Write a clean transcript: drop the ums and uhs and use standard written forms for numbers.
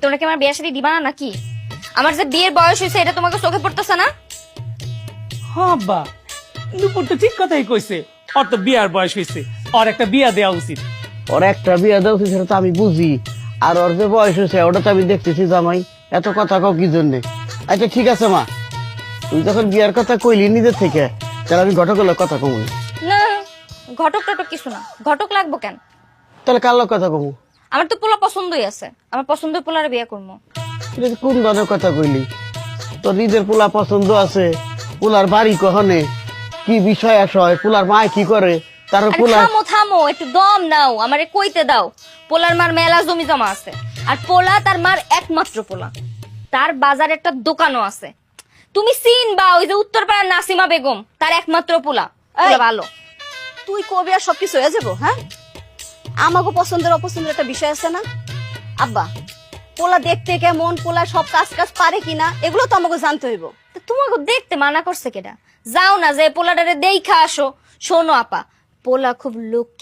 তোমরা কি আমার বিয়ের সাথে দিবা না নাকি? আমার যে বিয়ের বয়স হয়েছে এটা তোমাকে চোখে পড়তেছে না? হ্যাঁ আব্বা, দুপুর তো ঠিক কথাই কইছে। ওর তো বিয়ার বয়স হয়েছে, ওর একটা বিয়া দেওয়া উচিত। ওর একটা বিয়া দেওয়া উচিত, সেটা তো আমি বুঝি। আর ওর যে বয়স হয়েছে ওটা তো আমি দেখতেছি জামাই। এত কথা কও কি জন্যে? আচ্ছা ঠিক আছে মা, তুই যখন বিয়ার কথা কইলি নিজের থেকে, তাহলে আমি ঘটকের কথা কমু। না, ঘটক টটক কিছু না। ঘটক লাগবো কেন? তাহলে কার লোক কথা কমু? আমার তো পোলা পছন্দই আছে, আমার পছন্দের পোলারে বিয়ে করবো। এটা যে কোন ধরনের কথা কইলি? তোর নিজের পোলা পছন্দ আছে, পোলার বাড়ি কখনে, কি বিষয় আসয়, পোলার মা কি করে, তার আরে পোলা। থামো থামো, একটু দম নাও, আমারে কইতে দাও। পোলার মার মেলা জমি জমা আছে, আর পোলা তার মার একমাত্র পোলা। তার বাজার একটা দোকানও আছে। তুমি চিনবা ওই যে উত্তরপাড়ার নাসিমা বেগম, তার একমাত্র পোলা। পোলা ভালো। তুই কবে আর সবকিছু হয়ে যাবো? হ্যাঁ, আমাকে পছন্দের অপছন্দের একটা বিষয় আছে না আব্বা? পোলা দেখতে কেমন, পোলা সব কাজ কাজ পারে কিনা, এগুলো তো আমাকে জানতে হইব। তো তোমাকে দেখতে মানা করছে কেডা? যাও না, যে পোলাটারে দেইখা আসো। শোনো আপা, পোলা খুব লক্ষ্মী।